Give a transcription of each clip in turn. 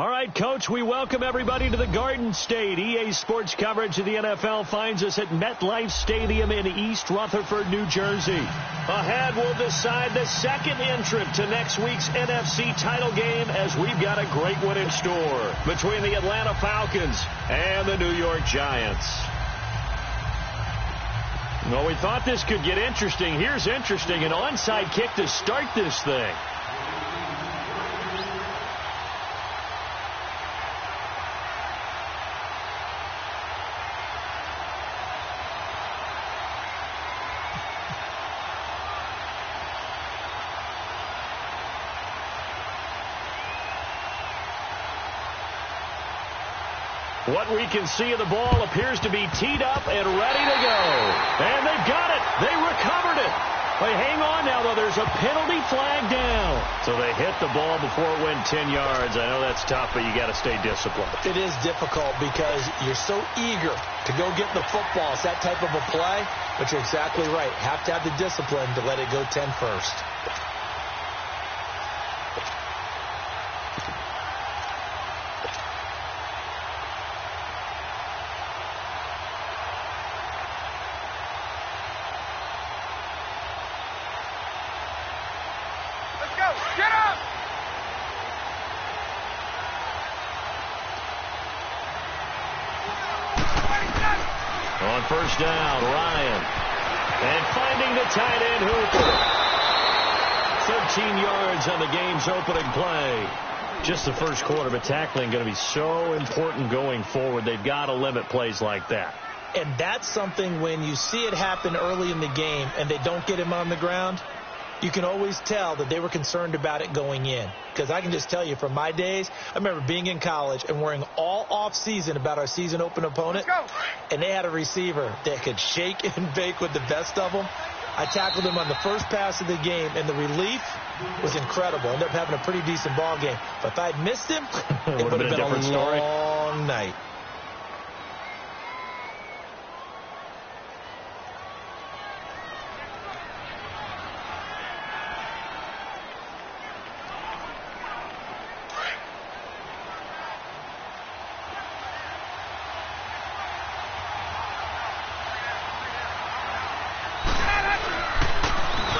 All right, Coach, we welcome everybody to the Garden State. EA Sports coverage of the NFL finds us at MetLife Stadium in East Rutherford, New Jersey. Ahead, we'll decide the second entrant to next week's NFC title game as we've got a great one in store between the Atlanta Falcons and the New York Giants. Well, we thought this could get interesting. Here's interesting, an onside kick to start this thing. What we can see of the ball appears to be teed up and ready to go. And they've got it. They recovered it. They hang on now, though. There's a penalty flag down. So they hit the ball before it went 10 yards. I know that's tough, but you got to stay disciplined. It is difficult because you're so eager to go get the football. It's that type of a play, but you're exactly right. Have to have the discipline to let it go 10 first. On first down, Ryan. And finding the tight end, Hooper. 13 yards on the game's opening play. Just the first quarter, but tackling going to be so important going forward. They've got to limit plays like that. And that's something when you see it happen early in the game and they don't get him on the ground, you can always tell that they were concerned about it going in. Because I can just tell you from my days, I remember being in college and worrying all off-season about our season open opponent. And they had a receiver that could shake and bake with the best of them. I tackled him on the first pass of the game, and the relief was incredible. Ended up having a pretty decent ball game. But if I had missed him, it would have been a long night.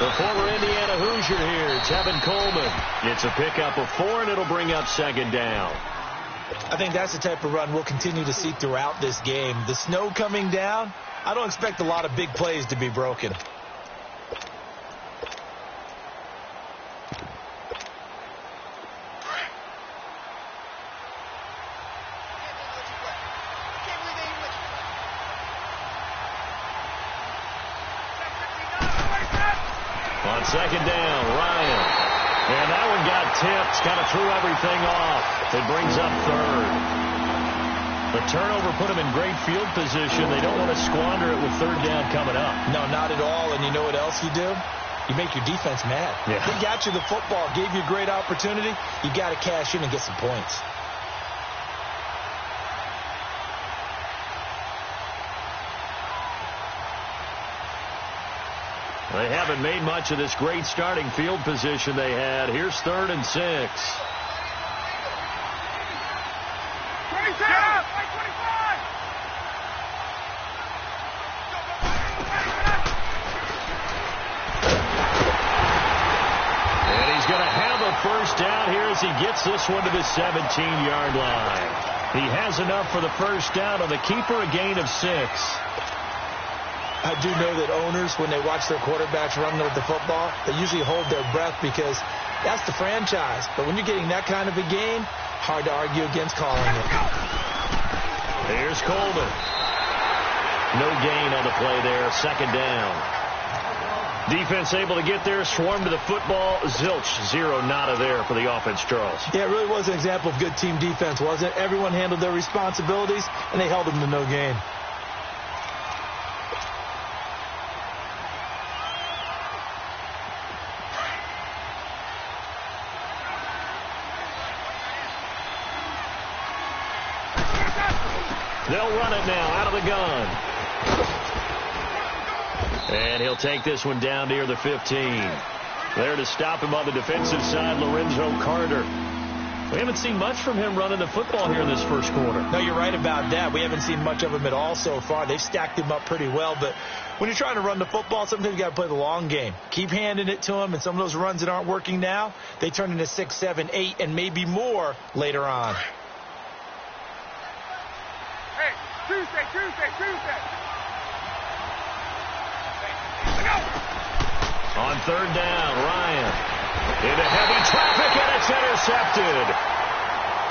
The former Indiana Hoosier here, Tevin Coleman. It's a pickup of 4, and it'll bring up second down. I think that's the type of run we'll continue to see throughout this game. The snow coming down, I don't expect a lot of big plays to be broken. On second down, Ryan. And that one got tipped. Kind of threw everything off. It brings up third. The turnover put them in great field position. They don't want to squander it with third down coming up. No, not at all. And you know what else you do? You make your defense mad. Yeah. They got you the football, gave you a great opportunity. You got to cash in and get some points. They haven't made much of this great starting field position they had. Here's 3rd and 6. And he's going to have a first down here as he gets this one to the 17-yard line. He has enough for the first down on the keeper, a gain of 6. I do know that owners, when they watch their quarterbacks run with the football, they usually hold their breath because that's the franchise. But when you're getting that kind of a game, hard to argue against calling it. Here's Coleman. No gain on the play there. Second down. Defense able to get there, swarm to the football. Zilch, 0 nada there for the offense, Charles. Yeah, it really was an example of good team defense, wasn't it? Everyone handled their responsibilities, and they held them to no gain. They'll run it now out of the gun. And he'll take this one down near the 15. There to stop him on the defensive side, Lorenzo Carter. We haven't seen much from him running the football here in this first quarter. No, you're right about that. We haven't seen much of him at all so far. They've stacked him up pretty well, but when you're trying to run the football, sometimes you got to play the long game. Keep handing it to him, and some of those runs that aren't working now, they turn into 6, 7, 8, and maybe more later on. Hey, Tuesday. On third down, Ryan into heavy traffic, and it's intercepted.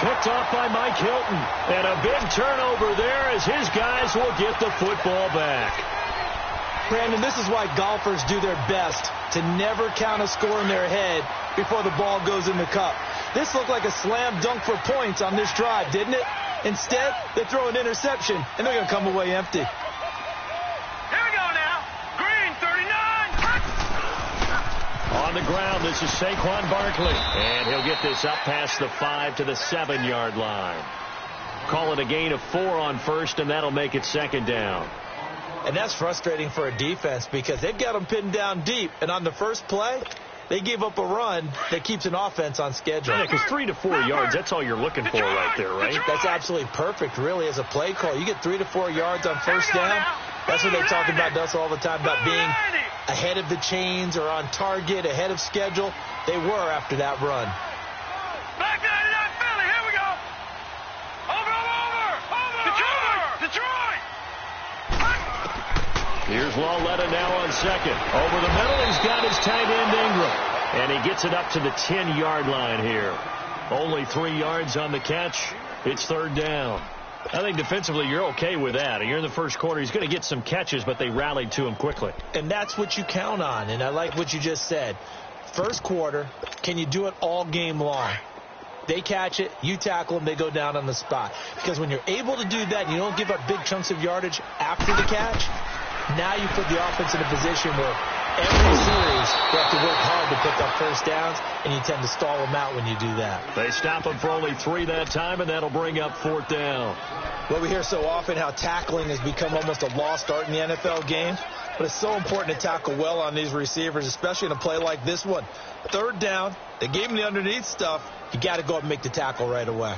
Picked off by Mike Hilton. And a big turnover there as his guys will get the football back. Brandon, this is why golfers do their best to never count a score in their head before the ball goes in the cup. This looked like a slam dunk for points on this drive, didn't it? Instead, they throw an interception, and they're going to come away empty. Here we go now. Green, 39. On the ground, this is Saquon Barkley. And he'll get this up past the 5 to the 7-yard line. Call it a gain of 4 on first, and that'll make it second down. And that's frustrating for a defense because they've got them pinned down deep. And on the first play, they gave up a run that keeps an offense on schedule. Yeah, because 3 to 4 yards, that's all you're looking for right there, right? That's absolutely perfect, really, as a play call. You get 3 to 4 yards on first down. That's what they talk about us all the time, about being ahead of the chains or on target, ahead of schedule. They were after that run. Back 99 Philly, here we go. Over. Detroit. Here's Lauletta now on second. Over the middle, he's got his tight end Ingram. And he gets it up to the 10-yard line here. Only 3 yards on the catch. It's third down. I think defensively you're okay with that. You're in the first quarter. He's going to get some catches, but they rallied to him quickly. And that's what you count on. And I like what you just said. First quarter, can you do it all game long? They catch it, you tackle them, they go down on the spot. Because when you're able to do that, you don't give up big chunks of yardage after the catch. Now you put the offense in a position where every series you have to work hard to pick up first downs, and you tend to stall them out when you do that. They stop him for only 3 that time, and that'll bring up fourth down. Well, we hear so often how tackling has become almost a lost art in the NFL game, but it's so important to tackle well on these receivers, especially in a play like this one. Third down, they gave him the underneath stuff. You got to go up and make the tackle right away.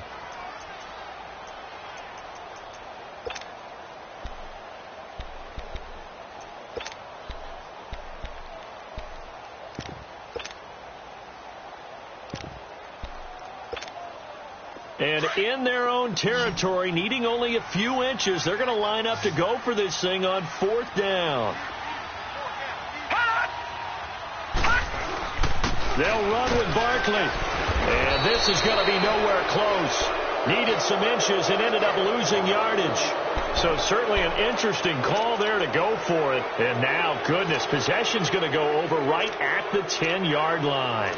And in their own territory, needing only a few inches, they're going to line up to go for this thing on fourth down. They'll run with Barkley. And this is going to be nowhere close. Needed some inches and ended up losing yardage. So certainly an interesting call there to go for it. And now, goodness, possession's going to go over right at the 10-yard line.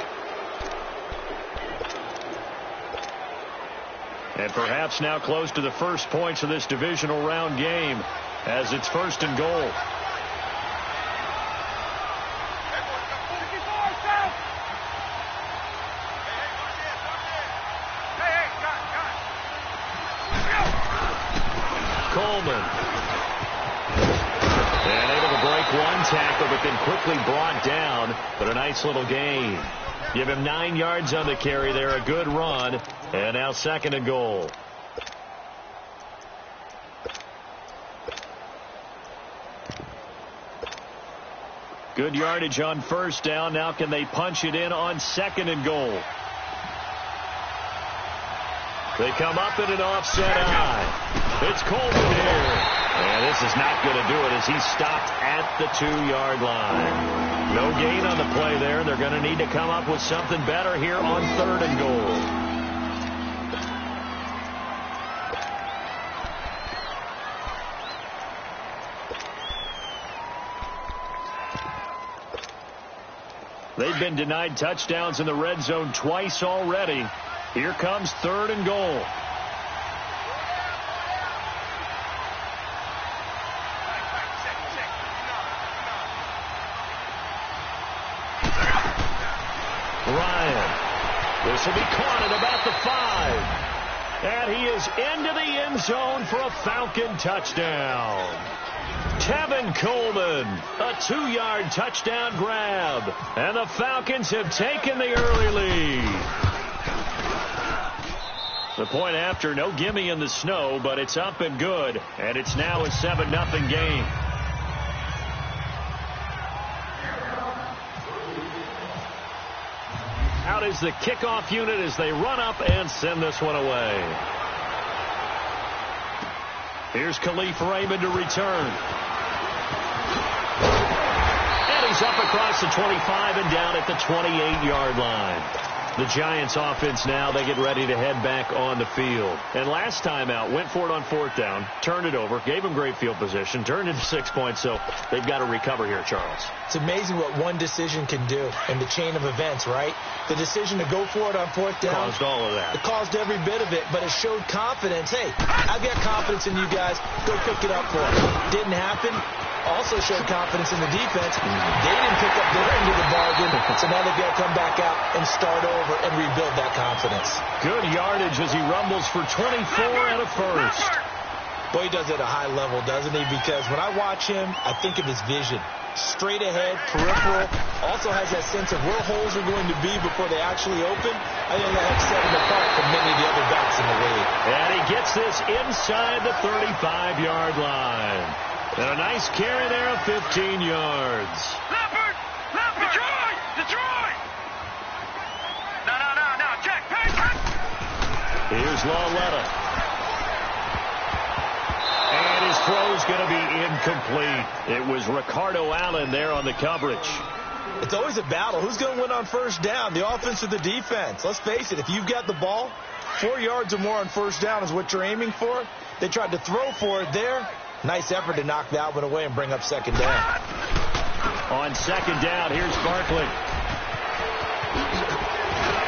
And perhaps now close to the first points of this divisional round game as it's first and goal. Coleman. And able to break one tackle, but then quickly brought down. But a nice little gain. Give him 9 yards on the carry there. A good run. And now second and goal. Good yardage on first down. Now can they punch it in on second and goal? They come up in an offset eye. It's Coleman here. And this is not going to do it as he stopped at the 2-yard line. No gain on the play there. They're going to need to come up with something better here on third and goal. They've been denied touchdowns in the red zone twice already. Here comes third and goal. Ryan. This will be caught at about the 5. And he is into the end zone for a Falcon touchdown. Tevin Coleman, a 2-yard touchdown grab. And the Falcons have taken the early lead. The point after, no gimme in the snow, but it's up and good. And it's now a 7-0 game. Out is the kickoff unit as they run up and send this one away. Here's Khalif Raymond to return. And he's up across the 25 and down at the 28-yard line. The Giants offense now, they get ready to head back on the field. And last time out, went for it on 4th down, turned it over, gave them great field position, turned into 6 points, so they've got to recover here, Charles. It's amazing what one decision can do in the chain of events, right? The decision to go for it on 4th down. Caused all of that. It caused every bit of it, but it showed confidence. Hey, I've got confidence in you guys. Go pick it up for it. Didn't happen. Also showed confidence in the defense. They didn't pick up their end of the bargain, so now they've got to come back out and start over and rebuild that confidence. Good yardage as he rumbles for 24 and a first. Boy, he does it at a high level, doesn't he? Because when I watch him, I think of his vision. Straight ahead, peripheral, also has that sense of where holes are going to be before they actually open. I think that helps set him apart from many of the other backs in the league. And he gets this inside the 35-yard line. And a nice carry there of 15 yards. Leopard! Detroit! Detroit! No. Check. Here's Lauletta. And his throw's going to be incomplete. It was Ricardo Allen there on the coverage. It's always a battle. Who's going to win on 1st down, the offense or the defense? Let's face it, if you've got the ball, 4 yards or more on 1st down is what you're aiming for. They tried to throw for it there. Nice effort to knock that one away and bring up 2nd down. On 2nd down, here's Barkley.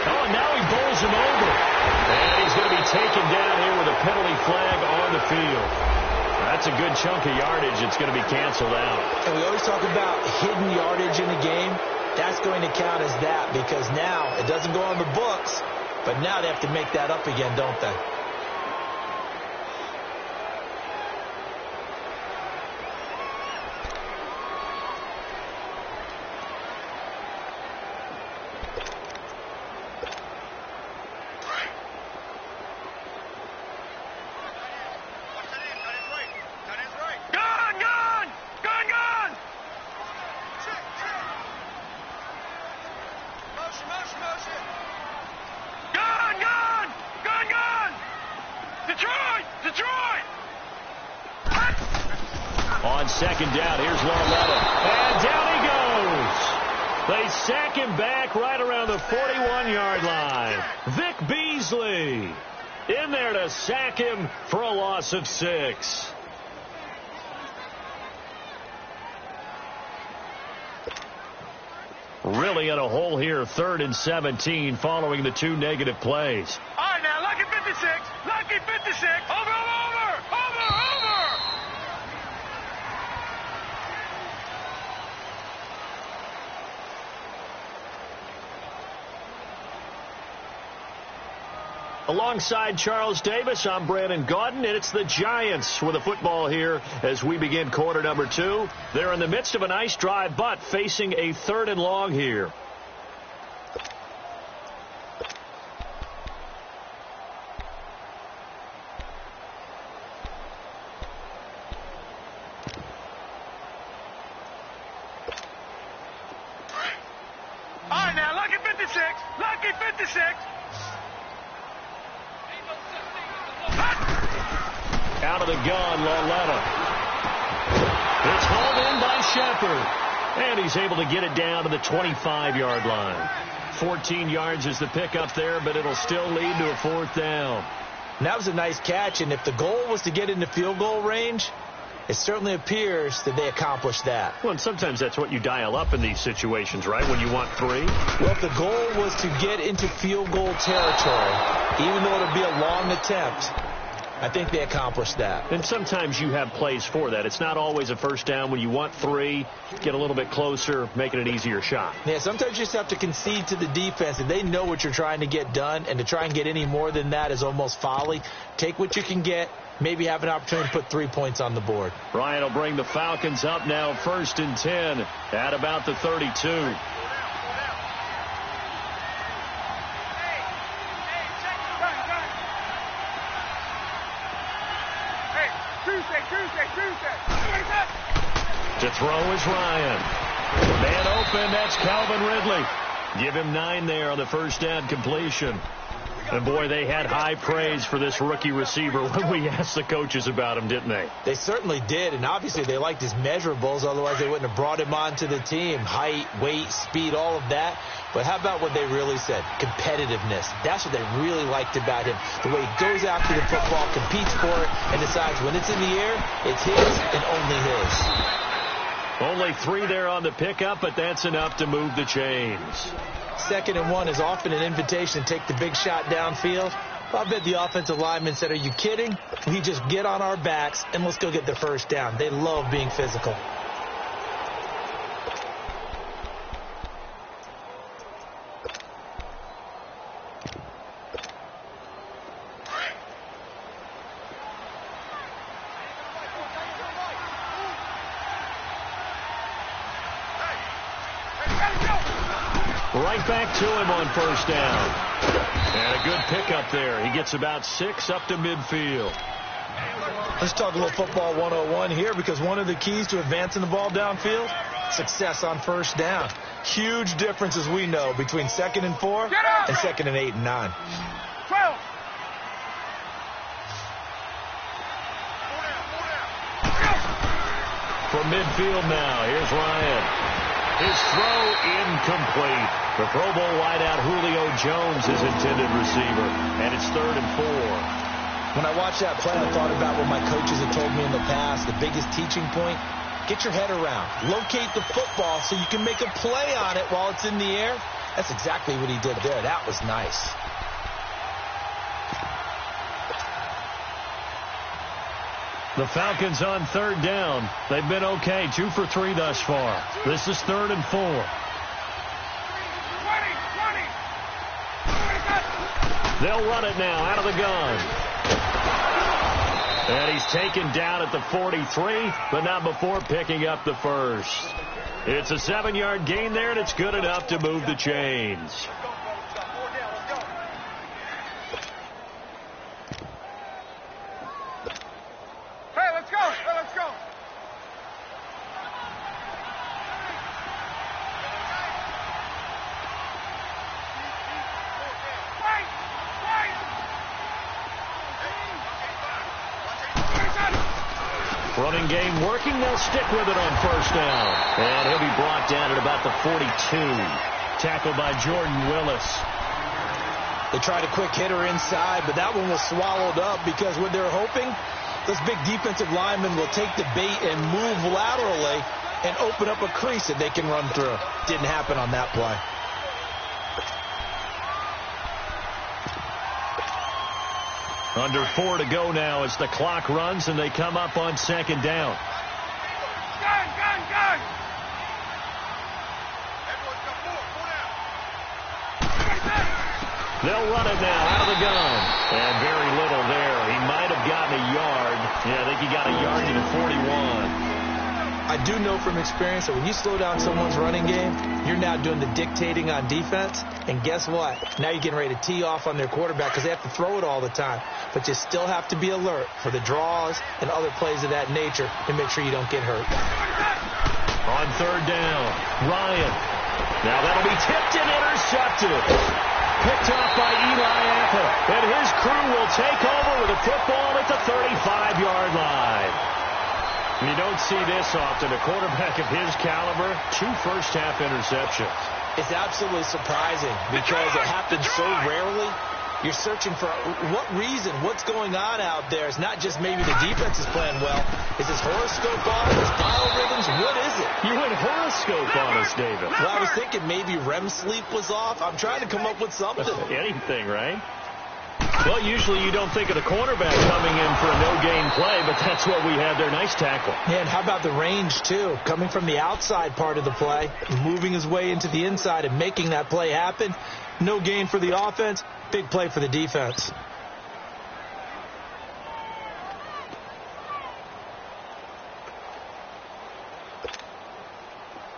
Oh, and now he bowls him over. And he's going to be taken down here with a penalty flag on the field. That's a good chunk of yardage. It's going to be canceled out. And we always talk about hidden yardage in a game. That's going to count as that because now it doesn't go on the books, but now they have to make that up again, don't they? Detroit! On 2nd down, here's Lauletta. And down he goes. They sack him back right around the 41-yard line. Vic Beasley in there to sack him for a loss of 6. Really in a hole here, 3rd and 17 following the 2 negative plays. All right, now, lucky 56. Lucky 56. Over. Alongside Charles Davis, I'm Brandon Gaudin, and it's the Giants with the football here as we begin quarter number 2. They're in the midst of a nice drive, but facing a 3rd and long here. All right, now, lucky 56. Lucky 56. Out of the gun, Lauletta. It's hauled in by Shepard. And he's able to get it down to the 25-yard line. 14 yards is the pickup there, but it'll still lead to a 4th down. And that was a nice catch, and if the goal was to get into field goal range, it certainly appears that they accomplished that. Well, and sometimes that's what you dial up in these situations, right, when you want 3? Well, if the goal was to get into field goal territory, even though it'll be a long attempt, I think they accomplished that. And sometimes you have plays for that. It's not always a 1st down. When you want 3, get a little bit closer, make it an easier shot. Yeah, sometimes you just have to concede to the defense, and they know what you're trying to get done, and to try and get any more than that is almost folly. Take what you can get, maybe have an opportunity to put 3 points on the board. Ryan will bring the Falcons up now 1st and 10 at about the 32. To throw is Ryan. Man open, that's Calvin Ridley. Give him 9 there on the first down completion. And, boy, they had high praise for this rookie receiver when we asked the coaches about him, didn't they? They certainly did, and obviously they liked his measurables. Otherwise, they wouldn't have brought him onto the team. Height, weight, speed, all of that. But how about what they really said? Competitiveness. That's what they really liked about him. The way he goes after the football, competes for it, and decides when it's in the air, it's his and only his. Only 3 there on the pickup, but that's enough to move the chains. 2nd and 1 is often an invitation to take the big shot downfield. I bet the offensive lineman said, are you kidding? We just get on our backs and let's go get the first down. They love being physical. Right back to him on first down. And a good pickup there. He gets about 6 up to midfield. Let's talk a little football 101 here, because one of the keys to advancing the ball downfield, success on first down. Huge difference, as we know, between 2nd and 4 and 2nd and 8 and 9. 12. From midfield now, here's Ryan. His throw incomplete. The Pro Bowl wideout Julio Jones is intended receiver, and it's 3rd and 4. When I watched that play, I thought about what my coaches had told me in the past. The biggest teaching point, get your head around. Locate the football so you can make a play on it while it's in the air. That's exactly what he did there. That was nice. The Falcons on 3rd down. They've been okay, 2 for 3 thus far. This is 3rd and 4. 20. They'll run it now out of the gun. And he's taken down at the 43, but not before picking up the first. It's a 7-yard gain there, and it's good enough to move the chains. Running game working. They'll stick with it on first down. And he'll be brought down at about the 42. Tackled by Jordan Willis. They tried a quick hitter inside, but that one was swallowed up because what they're hoping, this big defensive lineman will take the bait and move laterally and open up a crease that they can run through. Didn't happen on that play. Under 4 to go now as the clock runs and they come up on 2nd down. Gun! They'll run it now out of the gun. And very little there. He might have gotten a yard. Yeah, I think he got a yard to the 41. I do know from experience that when you slow down someone's running game, you're now doing the dictating on defense. And guess what? Now you're getting ready to tee off on their quarterback because they have to throw it all the time. But you still have to be alert for the draws and other plays of that nature to make sure you don't get hurt. On 3rd down, Ryan. Now that'll be tipped and intercepted. Picked off by Eli Apple. And his crew will take over with a football at the 35-yard line. You don't see this often. A quarterback of his caliber, 2 first-half interceptions. It's absolutely surprising because it happens so rarely. You're searching for what reason, what's going on out there. It's not just maybe the defense is playing well. Is his horoscope on? His biorhythms? What is it? You went horoscope on us, David. Well, I was thinking maybe REM sleep was off. I'm trying to come up with something. Anything, right? Well, usually you don't think of the cornerback coming in for a no-gain play, but that's what we had there. Nice tackle. Yeah, and how about the range, too? Coming from the outside part of the play, moving his way into the inside and making that play happen. No gain for the offense, big play for the defense.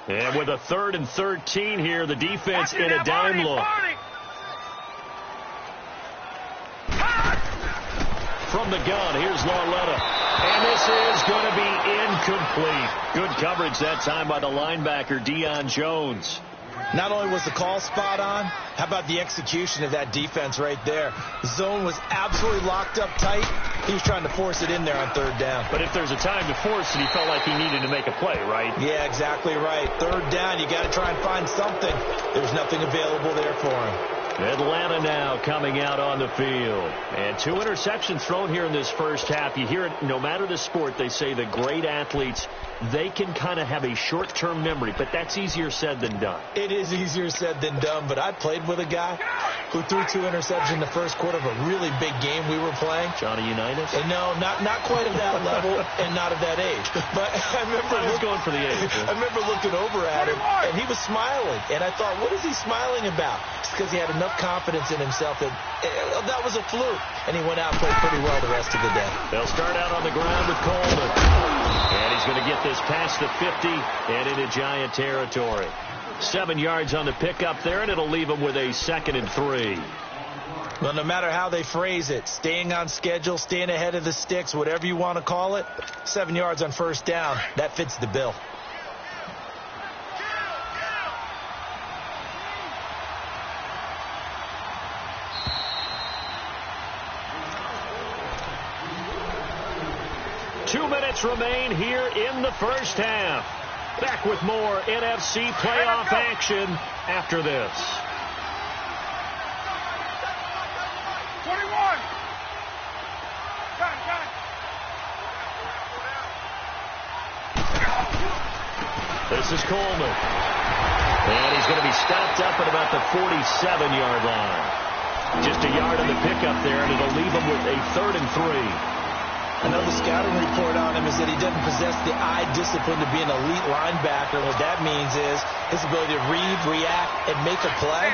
And with a 3rd and 13 here, the defense in a dime look. From the gun, here's Lauletta. And this is going to be incomplete. Good coverage that time by the linebacker, Deion Jones. Not only was the call spot on, how about the execution of that defense right there? The zone was absolutely locked up tight. He was trying to force it in there on third down. But if there's a time to force it, he felt like he needed to make a play, right? Yeah, exactly right. Third down, you got to try and find something. There's nothing available there for him. Atlanta now coming out on the field. And 2 interceptions thrown here in this first half. You hear it, no matter the sport, they say the great athletes, they can kind of have a short-term memory, but that's easier said than done. It is easier said than done, but I played with a guy who threw 2 interceptions in the first quarter of a really big game we were playing. Johnny Unitas? And no, not quite at that level and not at that age. But I remember going for the age. I remember looking over at him, and he was smiling. And I thought, what is he smiling about? It's because he had enough confidence in himself that that was a fluke. And he went out and played pretty well the rest of the day. They'll start out on the ground with Coleman. And he's going to get this past the 50 and into Giant territory. 7 yards on the pickup there, and it'll leave him with a 2nd and 3. Well, no matter how they phrase it, staying on schedule, staying ahead of the sticks, whatever you want to call it, 7 yards on first down, that fits the bill. Remain here in the first half. Back with more NFC playoff action after this. 21. This is Coleman. And he's going to be stopped up at about the 47-yard line. Just a yard on the pickup there, and it'll leave him with a 3rd and 3. I know the scouting report on him is that he doesn't possess the eye discipline to be an elite linebacker. What that means is his ability to read, react, and make a play.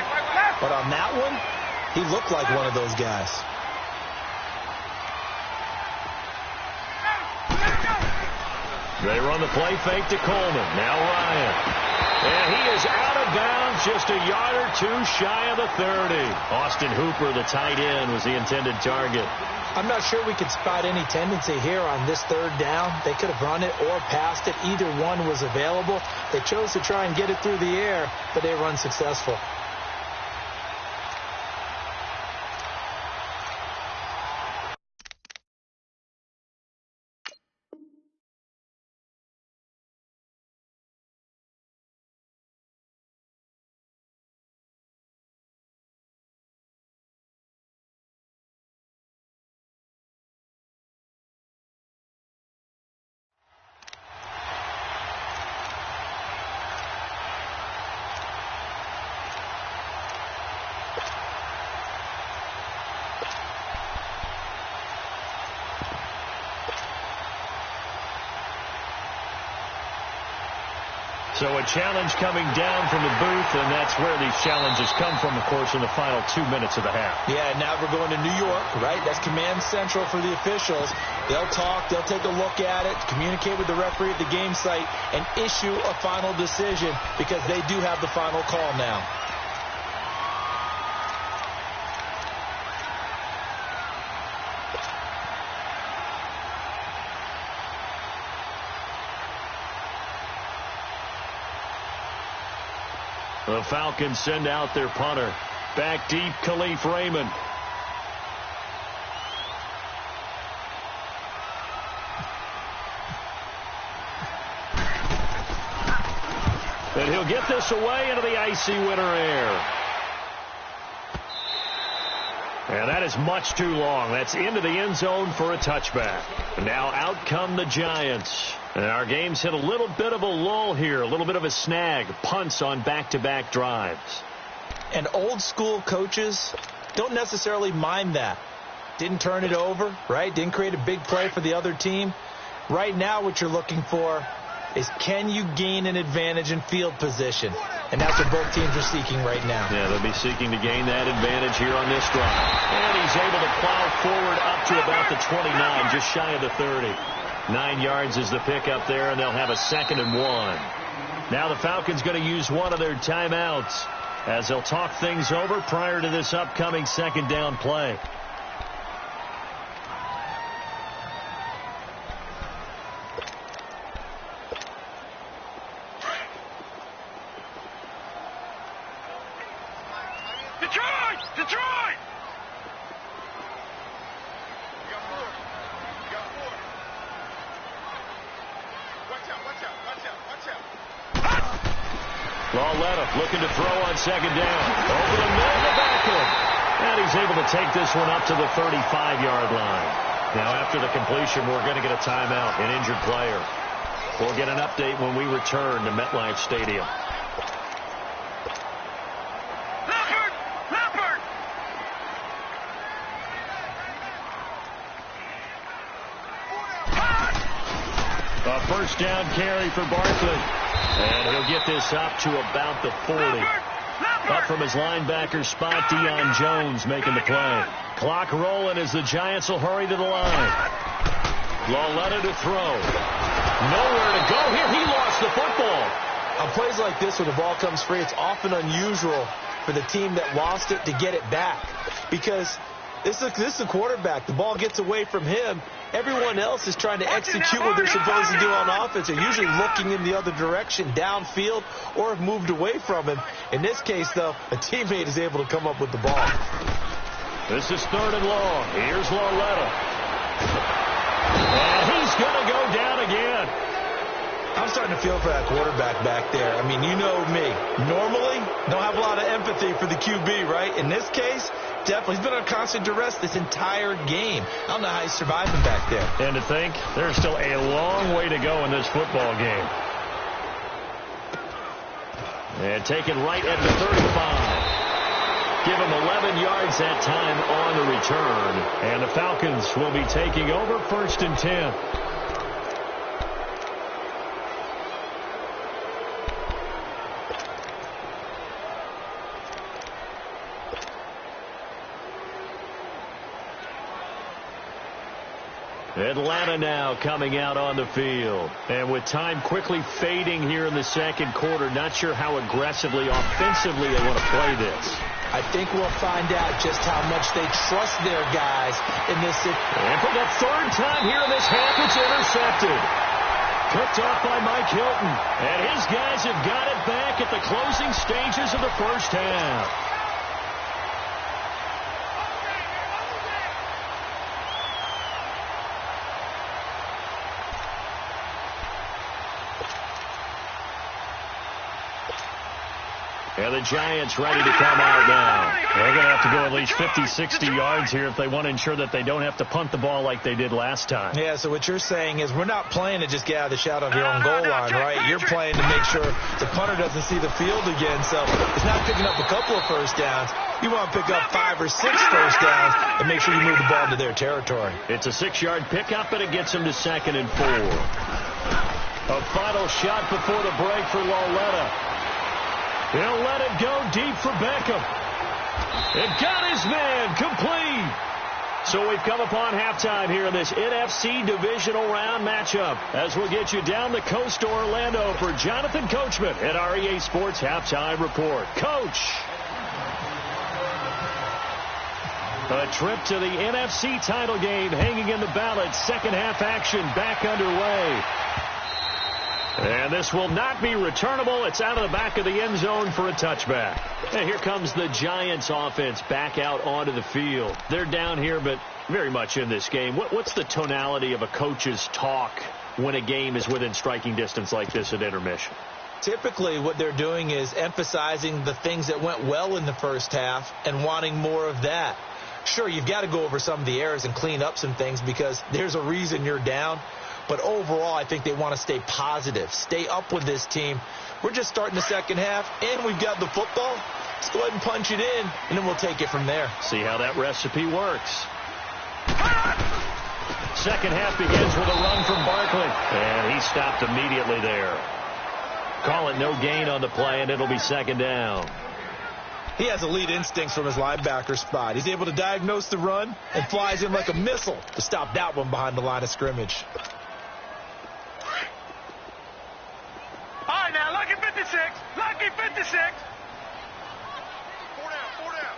But on that one, he looked like one of those guys. They run the play fake to Coleman. Now Ryan. And he is out of bounds, just a yard or 2 shy of the 30. Austin Hooper, the tight end, was the intended target. I'm not sure we could spot any tendency here on this 3rd down. They could have run it or passed it. Either one was available. They chose to try and get it through the air, but they were unsuccessful. So a challenge coming down from the booth, and that's where these challenges come from, of course, in the final 2 minutes of the half. Yeah, now we're going to New York, right? That's command central for the officials. They'll talk, they'll take a look at it, communicate with the referee at the game site, and issue a final decision because they do have the final call now. The Falcons send out their punter. Back deep, Khalif Raymond. And he'll get this away into the icy winter air. And that is much too long. That's into the end zone for a touchback. Now out come the Giants. And our game's hit a little bit of a lull here, a little bit of a snag. Punts on back-to-back drives. And old school coaches don't necessarily mind that. Didn't turn it over, right? Didn't create a big play for the other team. Right now what you're looking for is can you gain an advantage in field position? And that's what both teams are seeking right now. Yeah, they'll be seeking to gain that advantage here on this drive. And he's able to plow forward up to about the 29, just shy of the 30. 9 yards is the pickup there, and they'll have a 2nd and 1. Now the Falcons going to use one of their timeouts as they'll talk things over prior to this upcoming 2nd down play. Lauletta looking to throw on second down. Over the middle of the backfield. And he's able to take this one up to the 35-yard line. Now, after the completion, we're going to get a timeout, an injured player. We'll get an update when we return to MetLife Stadium. A first down carry for Barkley. And he'll get this up to about the 40. Up from his linebacker spot, Deion Jones making the play. Clock rolling as the Giants will hurry to the line. Lauletta to throw. Nowhere to go here. He lost the football. On plays like this where the ball comes free, it's often unusual for the team that lost it to get it back. Because this is a quarterback. The ball gets away from him. Everyone else is trying to execute what they're supposed to do on offense. They're usually looking in the other direction, downfield, or have moved away from him. In this case, though, a teammate is able to come up with the ball. This is 3rd and long. Here's Lauletta. And he's going to go down again. I'm starting to feel for that quarterback back there. I mean, you know me. Normally, don't have a lot of empathy for the QB, right? In this case, definitely. He's been on constant duress this entire game. I don't know how he's surviving back there. And to think, there's still a long way to go in this football game. And taken right at the 35. Give him 11 yards that time on the return. And the Falcons will be taking over 1st and 10. Atlanta now coming out on the field. And with time quickly fading here in the second quarter, not sure how aggressively, offensively they want to play this. I think we'll find out just how much they trust their guys in this. And for the 3rd time here in this half, it's intercepted. Picked off by Mike Hilton. And his guys have got it back at the closing stages of the first half. And the Giants ready to come out now. They're going to have to go at least 50, 60 yards here if they want to ensure that they don't have to punt the ball like they did last time. Yeah, so what you're saying is we're not playing to just get out of the shadow of your own goal line, right? You're playing to make sure the punter doesn't see the field again. So it's not picking up a couple of first downs. You want to pick up 5 or 6 first downs and make sure you move the ball into their territory. It's a 6-yard pickup, and it gets them to 2nd and 4. A final shot before the break for Lauletta. He'll let it go deep for Beckham. It got his man complete. So we've come upon halftime here in this NFC divisional round matchup as we'll get you down the coast to Orlando for Jonathan Coachman at our EA Sports Halftime Report. Coach. A trip to the NFC title game hanging in the balance. Second half action back underway. And this will not be returnable. It's out of the back of the end zone for a touchback. And here comes the Giants offense back out onto the field. They're down here, but very much in this game. What's the tonality of a coach's talk when a game is within striking distance like this at intermission? Typically, what they're doing is emphasizing the things that went well in the first half and wanting more of that. Sure, you've got to go over some of the errors and clean up some things because there's a reason you're down. But overall, I think they want to stay positive, stay up with this team. We're just starting the second half, and we've got the football. Let's go ahead and punch it in, and then we'll take it from there. See how that recipe works. Second half begins with a run from Barkley, and he stopped immediately there. Call it no gain on the play, and it'll be 2nd down. He has elite instincts from his linebacker spot. He's able to diagnose the run and flies in like a missile to stop that one behind the line of scrimmage. All right, now, lucky 56. Lucky 56. 4 down, 4 down.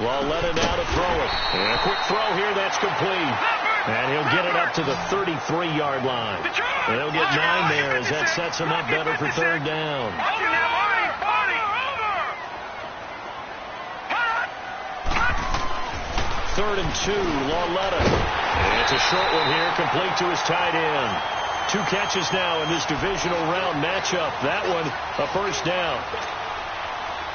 Lauletta now to throw it. And a quick throw here, that's complete. And he'll get it up to the 33-yard line. And he'll get 9 there as that sets him up better for 3rd down. 3rd and 2. Lauletta. It's a short one here, complete to his tight end. 2 catches now in this divisional round matchup. That one, a first down.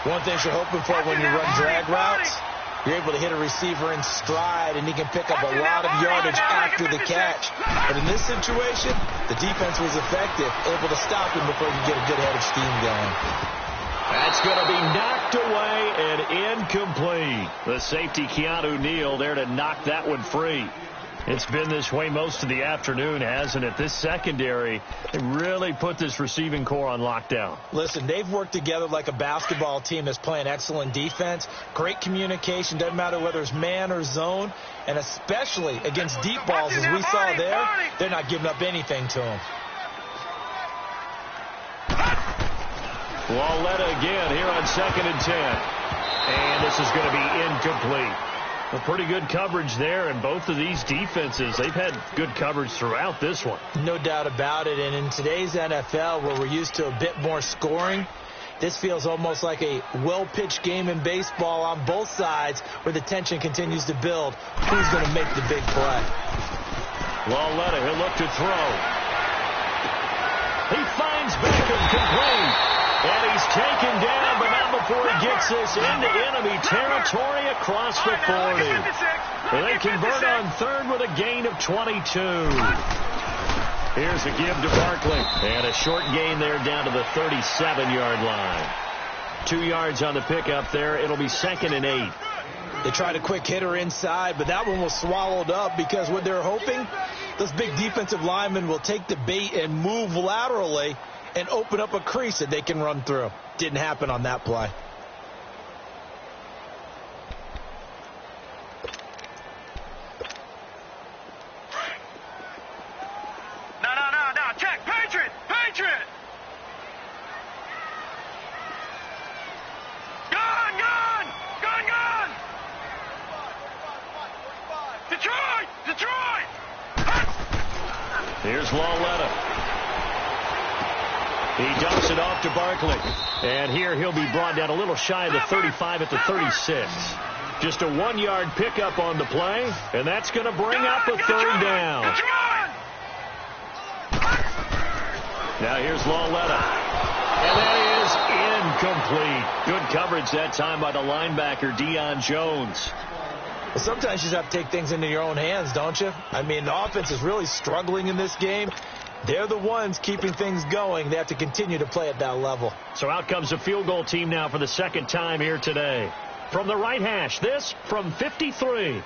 One thing you're hoping for when you run drag routes, you're able to hit a receiver in stride, and he can pick up a lot of yardage after the catch. But in this situation, the defense was effective, able to stop him before he could get a good head of steam going. That's going to be knocked away and incomplete. The safety, Keanu Neal, there to knock that one free. It's been this way most of the afternoon, hasn't it? This secondary, they really put this receiving core on lockdown. Listen, they've worked together like a basketball team that's playing excellent defense. Great communication, doesn't matter whether it's man or zone. And especially against deep balls, as we saw there, they're not giving up anything to them. Lauletta again here on 2nd and 10. And this is going to be incomplete. A pretty good coverage there, and both of these defenses, they've had good coverage throughout this one. No doubt about it, and in today's NFL, where we're used to a bit more scoring, this feels almost like a well-pitched game in baseball on both sides, where the tension continues to build. Who's going to make the big play? Lauletta, he'll look to throw. He finds Beckham complete. And he's taken down, but not before he gets this into enemy territory across the 40. And they convert on 3rd with a gain of 22. Here's a give to Barkley. And a short gain there down to the 37-yard line. 2 yards on the pickup there. It'll be 2nd and 8. They tried a quick hitter inside, but that one was swallowed up because what they're hoping, those big defensive linemen will take the bait and move laterally and open up a crease that they can run through. Didn't happen on that play. No. Check. Patriot. Gun. Detroit. Here's Lauletta. He dumps it off to Barkley. And here he'll be brought down a little shy of the 35 at the 36. Just a 1-yard pickup on the play, and that's going to bring up a 3rd down. Now here's Lauletta. And that is incomplete. Good coverage that time by the linebacker, Deion Jones. Well, sometimes you just have to take things into your own hands, don't you? I mean, the offense is really struggling in this game. They're the ones keeping things going. They have to continue to play at that level. So out comes a field goal team now for the 2nd time here today. From the right hash, this from 53.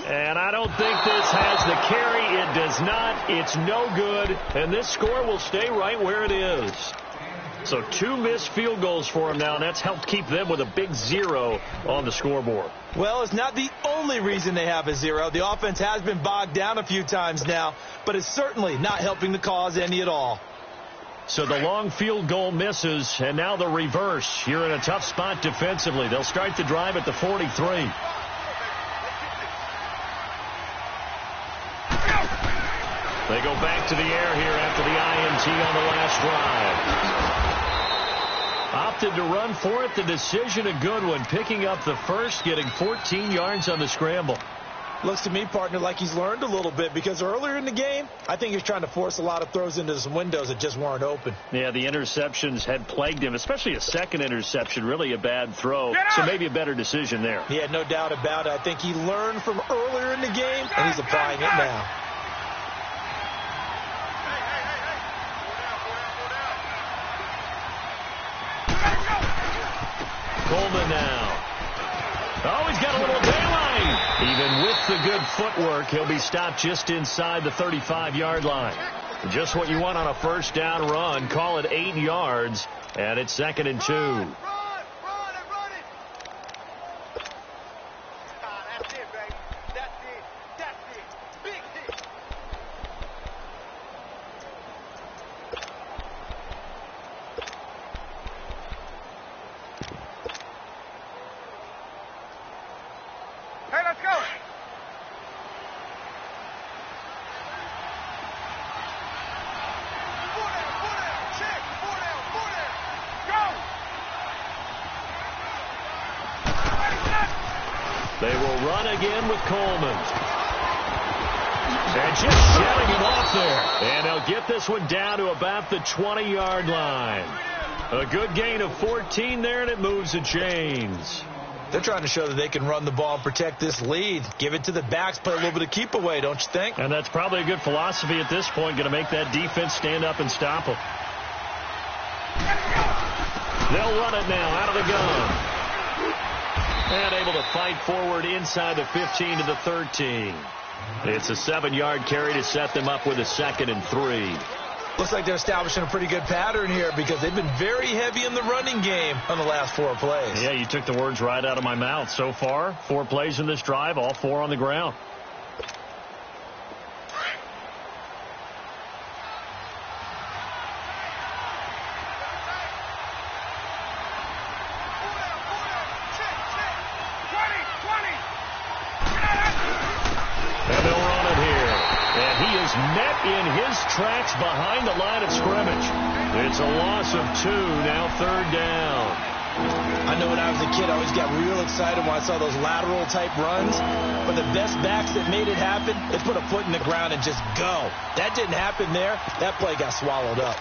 And I don't think this has the carry. It does not. It's no good. And this score will stay right where it is. So 2 missed field goals for him now, and that's helped keep them with a big 0 on the scoreboard. Well, it's not the only reason they have a 0. The offense has been bogged down a few times now, but it's certainly not helping the cause any at all. So the long field goal misses, and now the reverse. You're in a tough spot defensively. They'll start the drive at the 43. They go back to the air here after the INT on the last drive. Opted to run for it. The decision a good one. Picking up the first, getting 14 yards on the scramble. Looks to me, partner, like he's learned a little bit, because earlier in the game, I think he was trying to force a lot of throws into some windows that just weren't open. Yeah, the interceptions had plagued him, especially a second interception, really a bad throw. So maybe a better decision there. Yeah, no doubt about it. I think he learned from earlier in the game, and he's applying it now. Coleman now. Oh, he's got a little daylight. Even with the good footwork, he'll be stopped just inside the 35-yard line. Just what you want on a first down run. Call it 8 yards, and it's 2nd and 2. They will run again with Coleman. And just shedding him off there. And they'll get this one down to about the 20-yard line. A good gain of 14 there, and it moves the chains. They're trying to show that they can run the ball and protect this lead. Give it to the backs, play a little bit of keep away, don't you think? And that's probably a good philosophy at this point, going to make that defense stand up and stop them. They'll run it now out of the gun. And able to fight forward inside the 15 to the 13. It's a 7-yard carry to set them up with a 2nd and 3. Looks like they're establishing a pretty good pattern here because they've been very heavy in the running game on the last 4 plays. Yeah, you took the words right out of my mouth. So far, 4 plays in this drive, all 4 on the ground. Met in his tracks behind the line of scrimmage. It's a loss of 2, now 3rd down. I know when I was a kid, I always got real excited when I saw those lateral type runs. But the best backs that made it happen, they put a foot in the ground and just go. That didn't happen there. That play got swallowed up.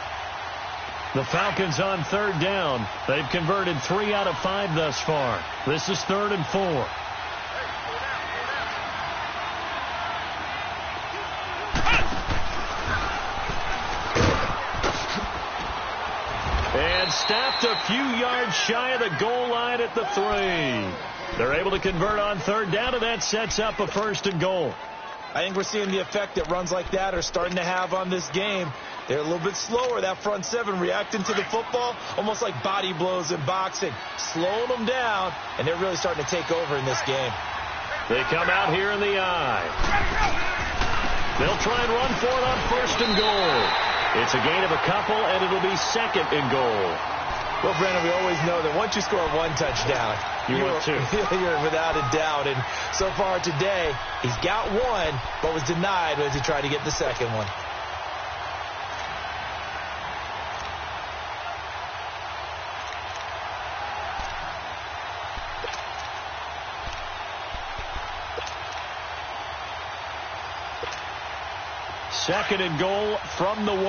The Falcons on 3rd down. They've converted 3 out of 5 thus far. This is 3rd and 4. And stopped a few yards shy of the goal line at the 3. They're able to convert on 3rd down, and that sets up a 1st and goal. I think we're seeing the effect that runs like that are starting to have on this game. They're a little bit slower, that front 7, reacting to the football, almost like body blows in boxing, slowing them down, and they're really starting to take over in this game. They come out here in the eye. They'll try and run for it on 1st and goal. It's a gain of a couple, and it'll be 2nd and goal. Well, Brandon, we always know that once you score 1 touchdown, you're without a doubt. And so far today, he's got 1, but was denied as he tried to get the 2nd one. Second and goal from the 1.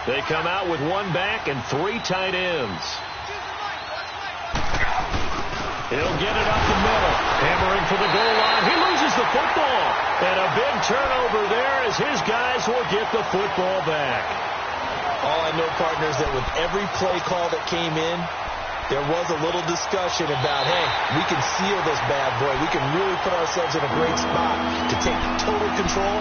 They come out with 1 back and 3 tight ends. He'll get it up the middle. Hammering for the goal line. He loses the football. And a big turnover there as his guys will get the football back. All I know, partners, that with every play call that came in, there was a little discussion about, hey, we can seal this bad boy. We can really put ourselves in a great spot to take total control,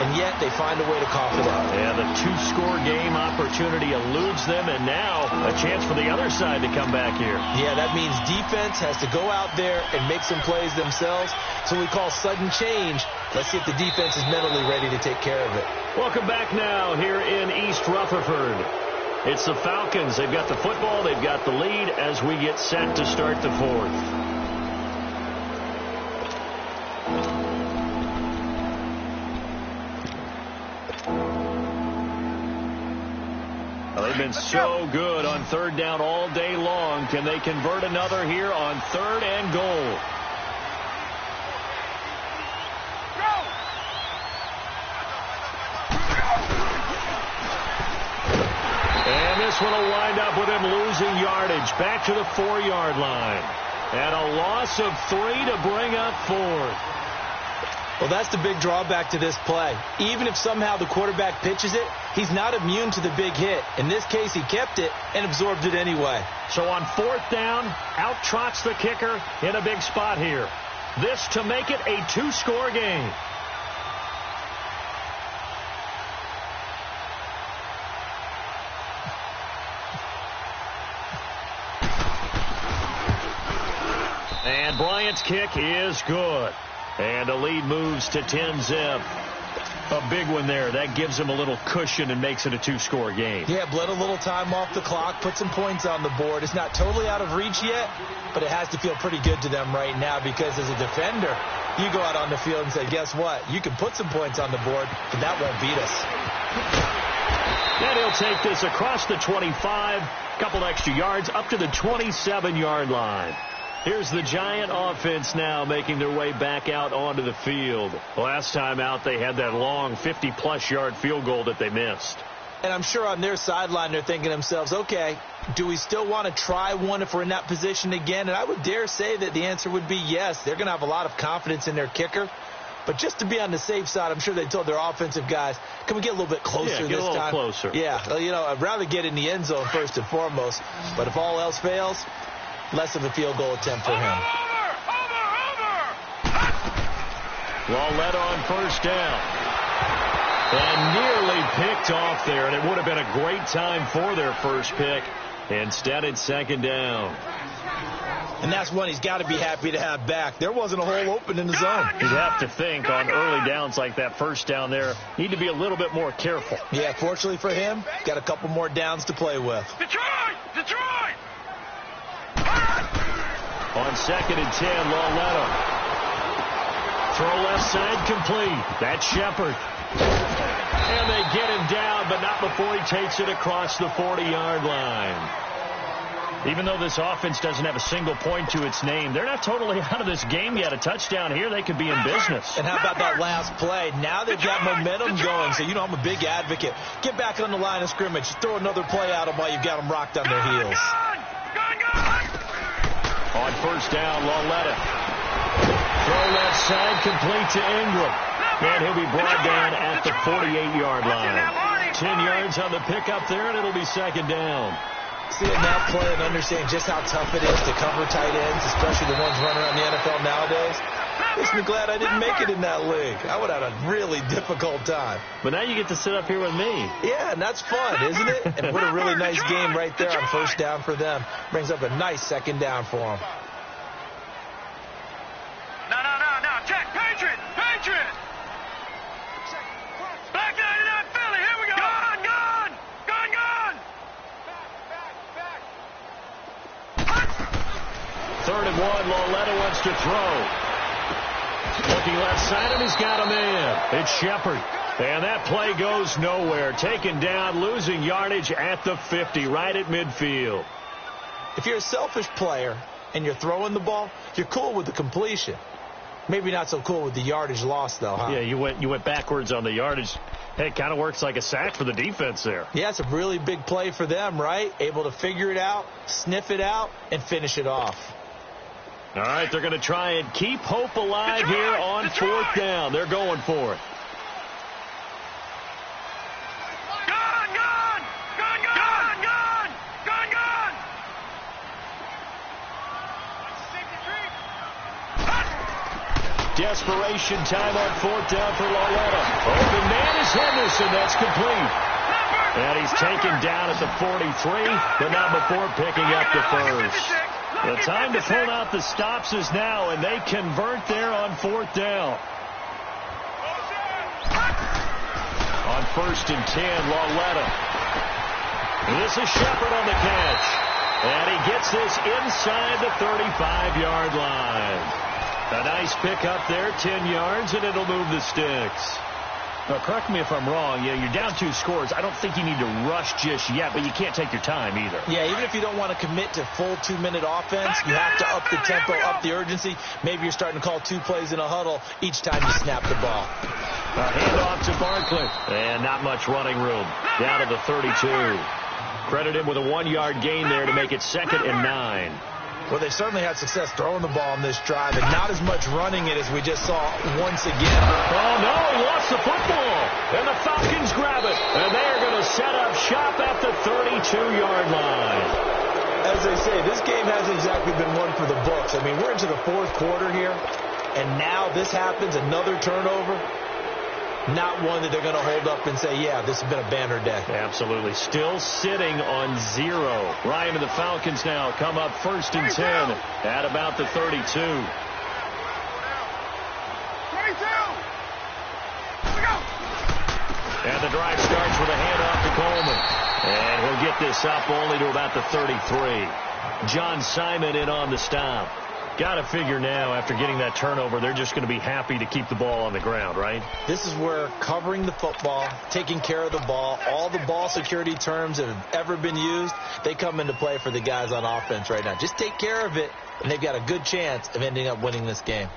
and yet they find a way to cough it out. Yeah, the 2-score game opportunity eludes them, and now a chance for the other side to come back here. Yeah, that means defense has to go out there and make some plays themselves. So we call sudden change. Let's see if the defense is mentally ready to take care of it. Welcome back now here in East Rutherford. It's the Falcons. They've got the football. They've got the lead as we get set to start the 4th. Well, they've been so good on 3rd down all day long. Can they convert another here on 3rd and goal? And this one will wind up with him losing yardage back to the 4-yard line. And a loss of 3 to bring up 4th. Well, that's the big drawback to this play. Even if somehow the quarterback pitches it, he's not immune to the big hit. In this case, he kept it and absorbed it anyway. So on 4th down, out trots the kicker in a big spot here. This to make it a 2-score game. And Bryant's kick is good. And the lead moves to 10-zip. A big one there. That gives him a little cushion and makes it a 2-score game. Yeah, bled a little time off the clock, put some points on the board. It's not totally out of reach yet, but it has to feel pretty good to them right now because as a defender, you go out on the field and say, guess what? You can put some points on the board, but that won't beat us. And he'll take this across the 25, a couple extra yards, up to the 27-yard line. Here's the Giant offense now making their way back out onto the field. Last time out, they had that long 50-plus yard field goal that they missed. And I'm sure on their sideline they're thinking to themselves, okay, do we still want to try one if we're in that position again? And I would dare say that the answer would be yes. They're going to have a lot of confidence in their kicker. But just to be on the safe side, I'm sure they told their offensive guys, can we get a little bit closer this time? Yeah, get a little closer. Yeah, you know, I'd rather get in the end zone first and foremost. But if all else fails, less of a field goal attempt for him. Lauletta on first down. And nearly picked off there, and it would have been a great time for their first pick. Instead, it's second down. And that's one he's got to be happy to have back. There wasn't a hole open in the zone. You'd have to think on early downs like that first down there, need to be a little bit more careful. Yeah, fortunately for him, got a couple more downs to play with. Detroit! On second and 10, Lauletta. Throw left side complete. That's Shepard. And they get him down, but not before he takes it across the 40-yard line. Even though this offense doesn't have a single point to its name, they're not totally out of this game yet. A touchdown here, they could be in business. And how about that last play? Now they've got momentum going, so you know I'm a big advocate. Get back on the line of scrimmage. Throw another play at them while you've got them rocked on their heels. On first down, Lauletta. Throw left side, complete to Ingram. And he'll be brought down at the 48-yard line. 10 yards on the pickup there, and it'll be second down. Seeing that play and understanding just how tough it is to cover tight ends, especially the ones running around the NFL nowadays, makes me glad I didn't make it in that league. I would have had a really difficult time. But now you get to sit up here with me. Yeah, and that's fun, isn't it? And what a really nice game right there on first down for them. Brings up a nice second down for them. No. Check. Patriot. Back 99 Philly. Here we go. Gone. Third and 1, Lauletta wants to throw. Looking left side, and he's got a man. It's Shepard. And that play goes nowhere. Taken down, losing yardage at the 50, right at midfield. If you're a selfish player and you're throwing the ball, you're cool with the completion. Maybe not so cool with the yardage loss, though, huh? Yeah, you went backwards on the yardage. Hey, it kind of works like a sack for the defense there. Yeah, it's a really big play for them, right? Able to figure it out, sniff it out, and finish it off. All right, they're going to try and keep hope alive here on fourth down. They're going for it. Desperation time on fourth down for Lauletta. Open man is Henderson. That's complete. And he's taken down at the 43, but not before picking up the first. The time to pull out the stops is now, and they convert there on fourth down. On first and 10, Lauletta. This is Shepard on the catch. And he gets this inside the 35-yard line. A nice pick up there, 10 yards, and it'll move the sticks. Now, correct me if I'm wrong. You're down 2 scores. I don't think you need to rush just yet, but you can't take your time either. Yeah, even if you don't want to commit to full 2-minute offense, you have to up the tempo, up the urgency. Maybe you're starting to call 2 plays in a huddle each time you snap the ball. Hand off to Barkley. And not much running room. Down to the 32. Credit him with a 1-yard gain there to make it second and 9. Well, they certainly had success throwing the ball on this drive, and not as much running it as we just saw once again. Oh, no, he lost the football. And the Falcons grab it. And they are going to set up shop at the 32-yard line. As they say, this game hasn't exactly been one for the books. I mean, we're into the fourth quarter here, and now this happens, another turnover. Not one that they're going to hold up and say, yeah, this has been a banner day. Absolutely. Still sitting on 0. Ryan and the Falcons now come up first and 10 at about the 32. 22. Here we go. And the drive starts with a handoff to Coleman. And he'll get this up only to about the 33. John Simon in on the stop. Got to figure now, after getting that turnover, they're just going to be happy to keep the ball on the ground, right? This is where covering the football, taking care of the ball, all the ball security terms that have ever been used, they come into play for the guys on offense right now. Just take care of it, and they've got a good chance of ending up winning this game.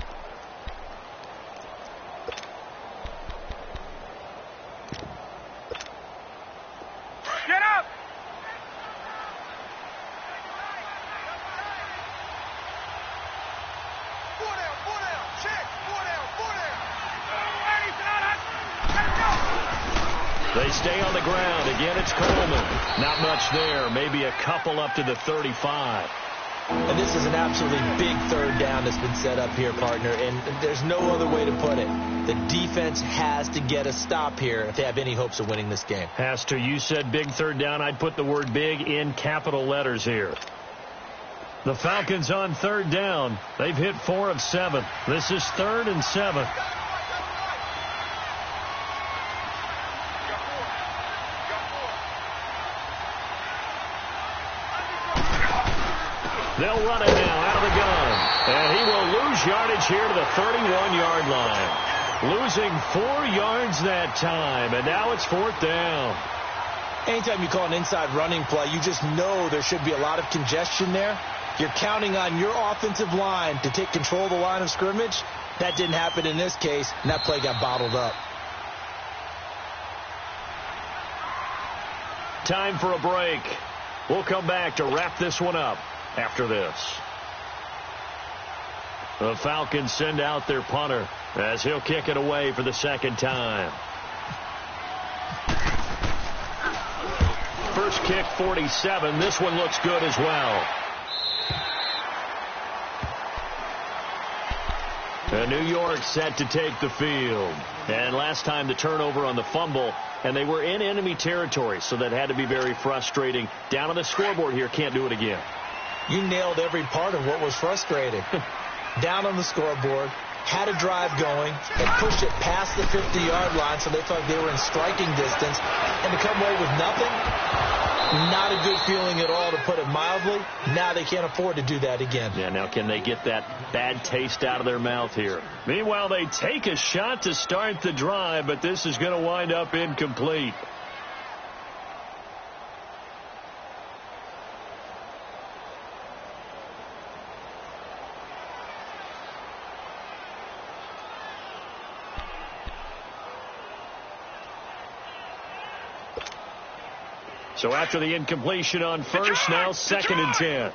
Get up! They stay on the ground. Again, it's Coleman. Not much there. Maybe a couple up to the 35. And this is an absolutely big third down that's been set up here, partner, and there's no other way to put it. The defense has to get a stop here if they have any hopes of winning this game. Has to. You said big third down. I'd put the word big in capital letters here. The Falcons on third down. They've hit 4 of 7. This is 3rd and 7. They'll run it now out of the gun. And he will lose yardage here to the 31-yard line. Losing 4 yards that time. And now it's 4th down. Anytime you call an inside running play, you just know there should be a lot of congestion there. You're counting on your offensive line to take control of the line of scrimmage. That didn't happen in this case, and that play got bottled up. Time for a break. We'll come back to wrap this one up after this. The Falcons send out their punter as he'll kick it away for the 2nd time. First kick, 47. This one looks good as well. And New York set to take the field. And last time the turnover on the fumble, and they were in enemy territory, so that had to be very frustrating. Down on the scoreboard here, can't do it again. You nailed every part of what was frustrating. Down on the scoreboard, had a drive going, and pushed it past the 50-yard line so they felt like they were in striking distance. And to come away with nothing, not a good feeling at all, to put it mildly. Now they can't afford to do that again. Yeah, now can they get that bad taste out of their mouth here? Meanwhile, they take a shot to start the drive, but this is going to wind up incomplete. So after the incompletion on first, now 2nd and 10.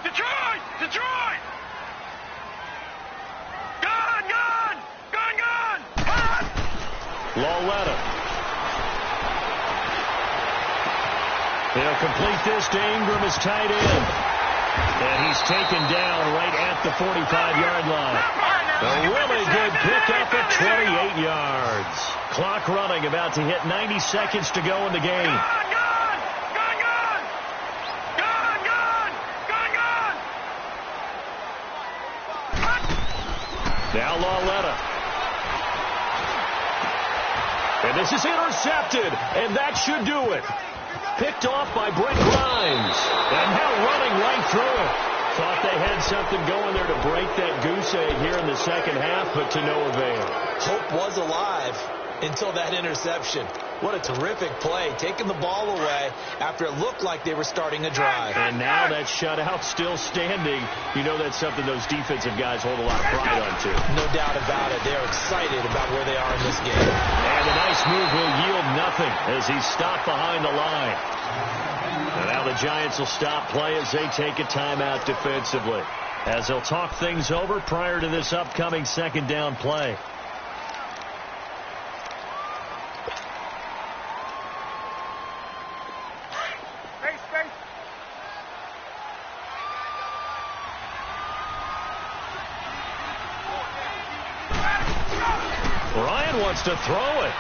Detroit! Detroit! Gone! Gone! Gone! Gone! Gone! Lawletta. They'll complete this to Ingram as tight end. And he's taken down right at the 45-yard line. A really good pickup at 28 yards. Clock running, about to hit 90 seconds to go in the game. Gone! Gone! Gone! Gone! Gone! Gone! Gone! Gone! Now Lawletta. And this is intercepted, and that should do it. Picked off by Brent Grimes. And now running right through it. Thought they had something going there to break that goose egg here in the 2nd half, but to no avail. Hope was alive until that interception. What a terrific play, taking the ball away after it looked like they were starting a drive. And now that shutout still standing. You know that's something those defensive guys hold a lot of pride on, too. No doubt about it. They're excited about where they are in this game. And a nice move will yield nothing as he's stopped behind the line. And now the Giants will stop play as they take a timeout defensively, as they'll talk things over prior to this upcoming 2nd down play. Ryan wants to throw it.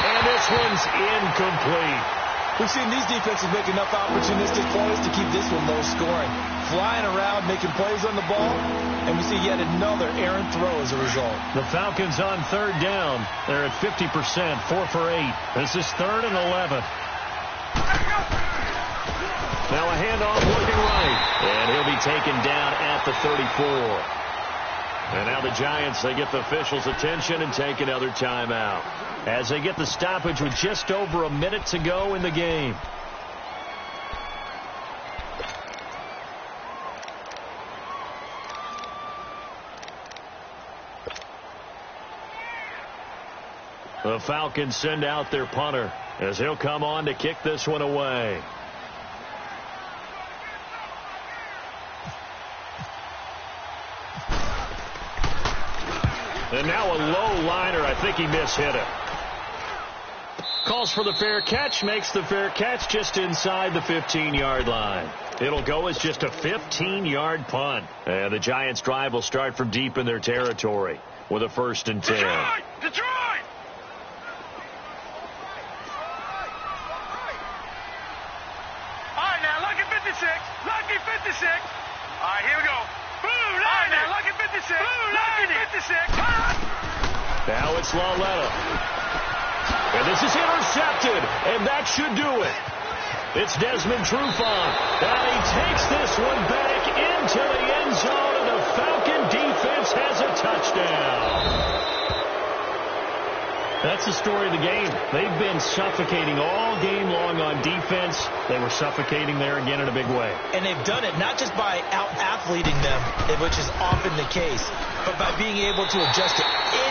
And this one's incomplete. We've seen these defenses make enough opportunistic plays to keep this one low scoring. Flying around, making plays on the ball, and we see yet another errant throw as a result. The Falcons on 3rd down. They're at 50%, 4 for 8. This is 3rd and 11. Now a handoff looking right. And he'll be taken down at the 34. And now the Giants, they get the officials' attention and take another timeout as they get the stoppage with just over a minute to go in the game. The Falcons send out their punter as he'll come on to kick this one away. And now a low liner. I think he mishit it. Calls for the fair catch, makes the fair catch just inside the 15-yard line. It'll go as just a 15-yard punt. And the Giants' drive will start from deep in their territory with a 1st and 10. Detroit! All right, now, lucky 56. Lucky 56. All right, here we go. All right, now, lucky 56. Lucky 56. Now it's Lauletta. And this is intercepted, and that should do it. It's Desmond Trufant, and he takes this one back into the end zone, and the Falcon defense has a touchdown. That's the story of the game. They've been suffocating all game long on defense. They were suffocating there again in a big way. And they've done it not just by out-athleting them, which is often the case, but by being able to adjust to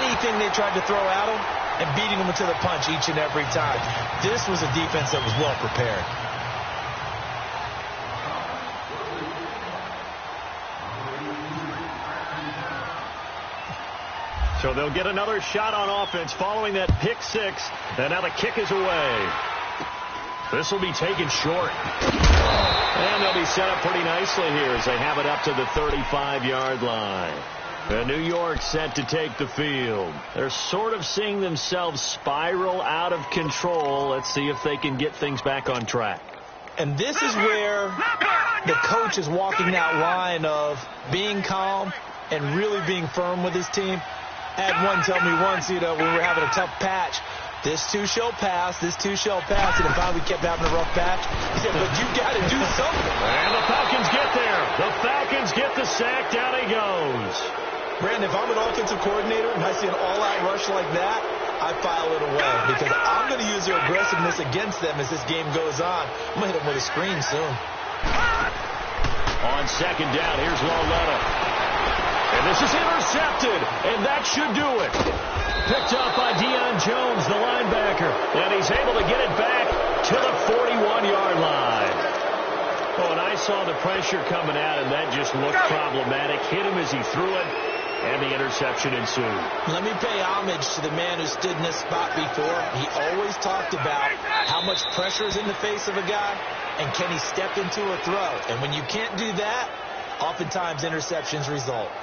anything they tried to throw at them and beating them to the punch each and every time. This was a defense that was well prepared. So they'll get another shot on offense following that pick six. And now the kick is away. This will be taken short. And they'll be set up pretty nicely here as they have it up to the 35-yard line. And New York set to take the field. They're sort of seeing themselves spiral out of control. Let's see if they can get things back on track. And this is where the coach is walking that line of being calm and really being firm with his team. I had one tell me once, when we were having a tough patch, this too shall pass, this too shall pass. And if we kept having a rough patch, he said, but you got to do something. And the Falcons get there. The Falcons get the sack. Down he goes. Brandon, if I'm an offensive coordinator and I see an all-out rush like that, I file it away because I'm going to use their aggressiveness against them as this game goes on. I'm going to hit them with a screen soon. On 2nd down, here's Lauletta. And this is intercepted, and that should do it. Picked up by Deion Jones, the linebacker, and he's able to get it back to the 41-yard line. Oh, and I saw the pressure coming at him. That just looked problematic. Hit him as he threw it, and the interception ensued. Let me pay homage to the man who stood in this spot before. He always talked about how much pressure is in the face of a guy, and can he step into a throw. And when you can't do that, oftentimes interceptions result.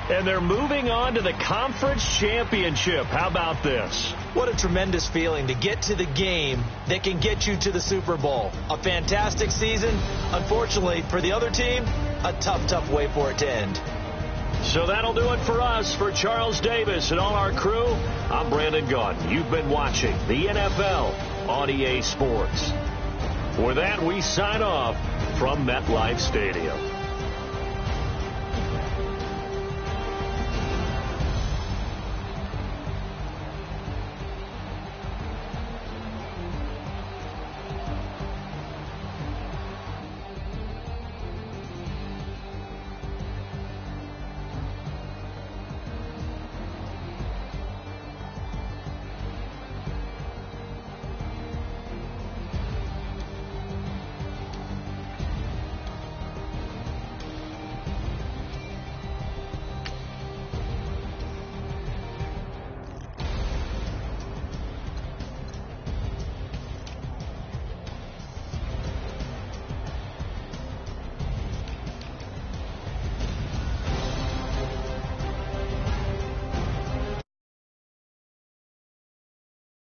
And they're moving on to the conference championship. How about this? What a tremendous feeling to get to the game that can get you to the Super Bowl. A fantastic season. Unfortunately, for the other team, a tough way for it to end. So that'll do it for us. For Charles Davis and all our crew, I'm Brandon Gaudin. You've been watching the NFL on EA Sports. For that, we sign off from MetLife Stadium.